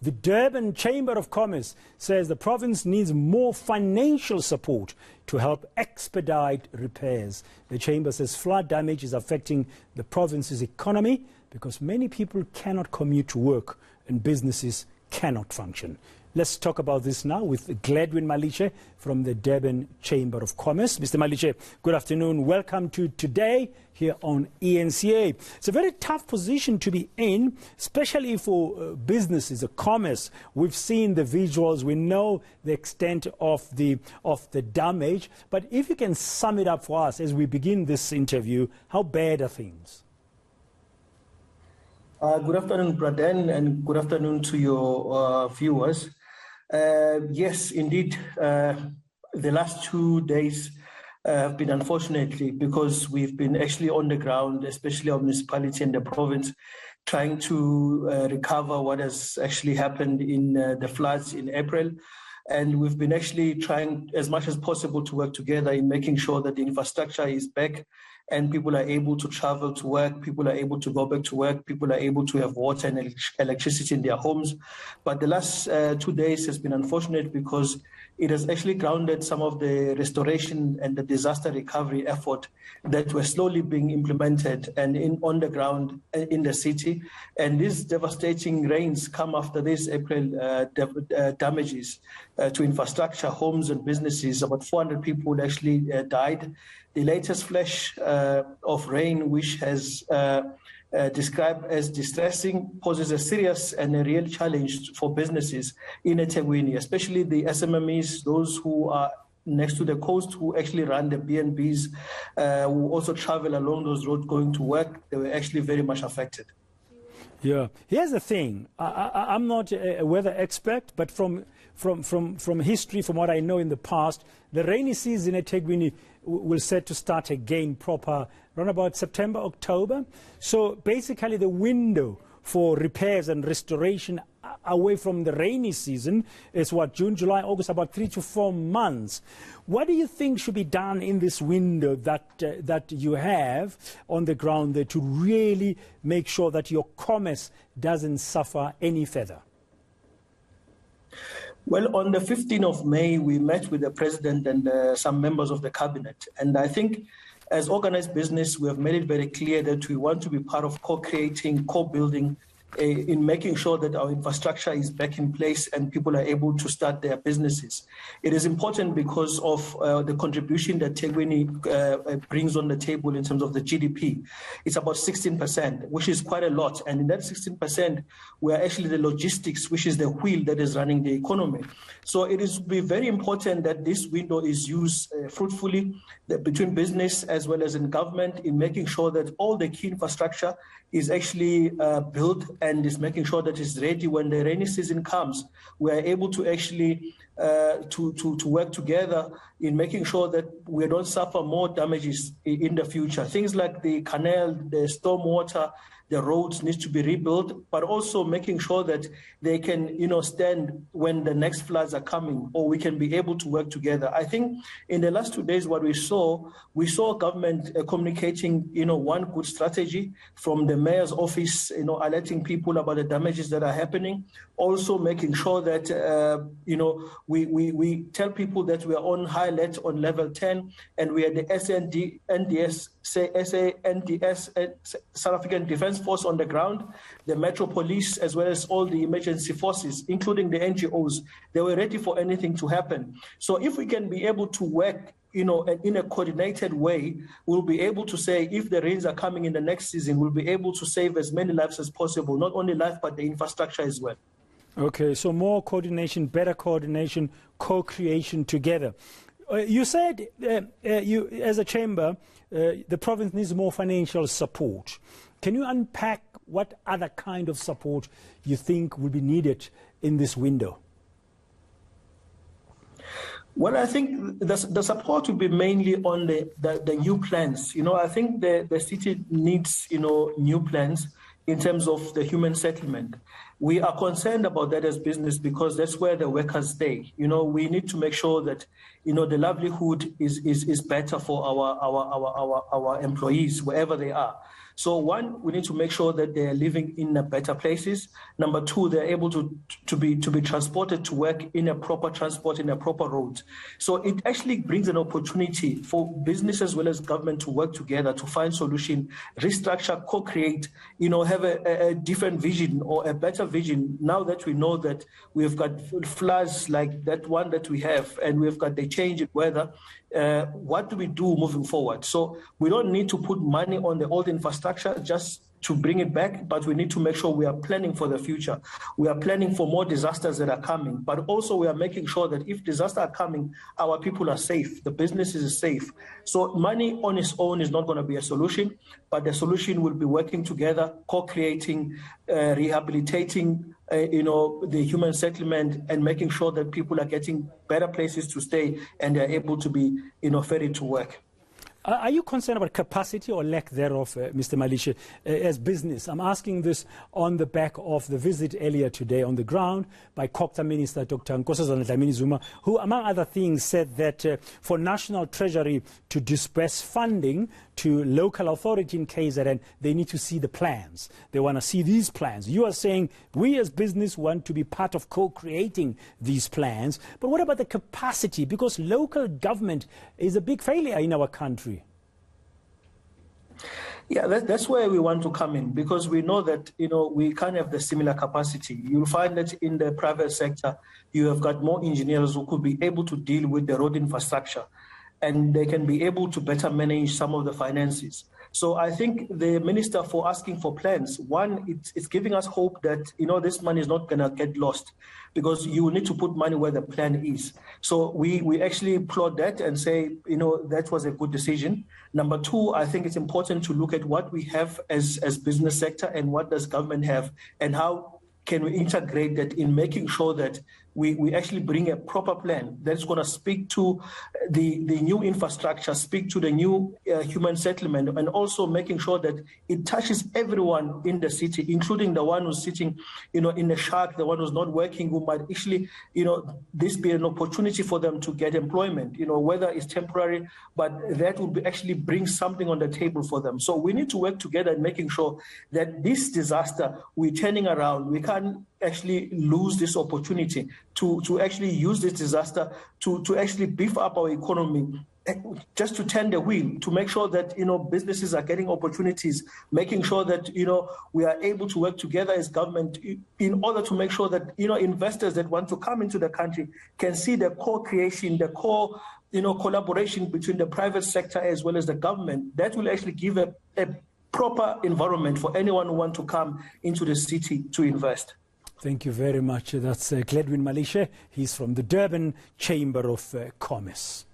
The Durban Chamber of Commerce says the province needs more financial support to help expedite repairs. The chamber says flood damage is affecting the province's economy because many people cannot commute to work and businesses cannot function. Let's talk about this now with Gladwin Malishe from the Durban Chamber of Commerce. Mr. Malishe, good afternoon. Welcome to Today here on eNCA. It's a very tough position to be in, especially for businesses, commerce. We've seen the visuals. We know the extent of the damage. But if you can sum it up for us as we begin this interview, how bad are things? Good afternoon, Braden, and good afternoon to your viewers. Yes, indeed, the last 2 days have been unfortunately because we've been actually on the ground, especially our municipality and the province, trying to recover what has actually happened in the floods in April. And we've been actually trying as much as possible to work together in making sure that the infrastructure is back and people are able to travel to work, people are able to go back to work, people are able to have water and electricity in their homes. But the last 2 days has been unfortunate because it has actually grounded some of the restoration and the disaster recovery effort that were slowly being implemented and on the ground in the city. And these devastating rains come after this April damages to infrastructure, homes and businesses. About 400 people actually died. The latest flash of rain, which has described as distressing, poses a serious and a real challenge for businesses in eThekwini, especially the SMMEs, those who are next to the coast, who actually run the B&Bs, who also travel along those roads going to work. They were actually very much affected. Yeah, here's the thing. I'm not a weather expert, but from history, from what I know in the past, the rainy season at eThekwini will set to start again proper around about September, October. So basically the window for repairs and restoration away from the rainy season is what, June, July, August, about 3 to 4 months. What do you think should be done in this window that you have on the ground there to really make sure that your commerce doesn't suffer any further? Well, on the 15th of May, we met with the president and some members of the cabinet. And I think as organized business, we have made it very clear that we want to be part of co-creating, co-building in making sure that our infrastructure is back in place and people are able to start their businesses. It is important because of the contribution that eThekwini brings on the table in terms of the GDP. It's about 16%, which is quite a lot. And in that 16%, we are actually the logistics, which is the wheel that is running the economy. So it is very important that this window is used fruitfully between business as well as in government in making sure that all the key infrastructure is actually built and is making sure that it's ready when the rainy season comes. We are able to actually to work together in making sure that we don't suffer more damages in the future. Things like the canal, the stormwater, the roads need to be rebuilt, but also making sure that they can, stand when the next floods are coming, or we can be able to work together. I think in the last 2 days, what we saw government communicating, one good strategy from the mayor's office, alerting people about the damages that are happening. Also making sure that, we tell people that we are on high alert on level 10, and we are the SANDS, South African Defence Force on the ground, the Metro Police, as well as all the emergency forces, including the NGOs. They were ready for anything to happen. So if we can be able to work in a coordinated way, we'll be able to say if the rains are coming in the next season, we'll be able to save as many lives as possible, not only life, but the infrastructure as well. Okay, so more coordination, better coordination, co-creation together. You said you, as a chamber, the province needs more financial support. Can you unpack what other kind of support you think will be needed in this window? Well, I think the support will be mainly on the new plans. I think the city needs, new plans in terms of the human settlement. We are concerned about that as business because that's where the workers stay. We need to make sure that, the livelihood is better for our employees, wherever they are. So one, we need to make sure that they're living in better places. Number two, they're able to be transported to work in a proper transport, in a proper road. So it actually brings an opportunity for business as well as government to work together to find solution, restructure, co-create, have a different vision or a better vision. Now that we know that we've got floods like that one that we have, and we've got the change in weather, what do we do moving forward? So we don't need to put money on the old infrastructure just to bring it back, but we need to make sure we are planning for the future. We are planning for more disasters that are coming, but also we are making sure that if disasters are coming, our people are safe, the businesses are safe. So money on its own is not going to be a solution, but the solution will be working together, co-creating, rehabilitating, the human settlement, and making sure that people are getting better places to stay and they're able to be, ferried to work. Are you concerned about capacity or lack thereof, Mr. Malishe, as business? I'm asking this on the back of the visit earlier today on the ground by COGTA Minister Dr. Nkosazana Dlamini-Zuma, who, among other things, said that for National Treasury to disperse funding to local authority in KZN, they need to see the plans. They want to see these plans. You are saying we as business want to be part of co-creating these plans. But what about the capacity? Because local government is a big failure in our country. Yeah, that's where we want to come in, because we know that, we can't have the similar capacity. You'll find that in the private sector, you have got more engineers who could be able to deal with the road infrastructure, and they can be able to better manage some of the finances. So I think the minister, for asking for plans, one, it's giving us hope that, this money is not going to get lost, because you need to put money where the plan is. So we actually applaud that and say, that was a good decision. Number two, I think it's important to look at what we have as business sector and what does government have, and how can we integrate that in making sure that we actually bring a proper plan that's going to speak to the new infrastructure, speak to the new human settlement, and also making sure that it touches everyone in the city, including the one who's sitting, in the shack, the one who's not working, who might actually, this be an opportunity for them to get employment, whether it's temporary, but that will actually bring something on the table for them. So we need to work together in making sure that this disaster, we're turning around. We can't actually lose this opportunity to actually use this disaster to actually beef up our economy, just to turn the wheel, to make sure that, businesses are getting opportunities, making sure that, we are able to work together as government in order to make sure that, investors that want to come into the country can see the co-creation, the collaboration between the private sector as well as the government. That will actually give a proper environment for anyone who wants to come into the city to invest. Thank you very much. That's Gladwin Malishe. He's from the Durban Chamber of Commerce.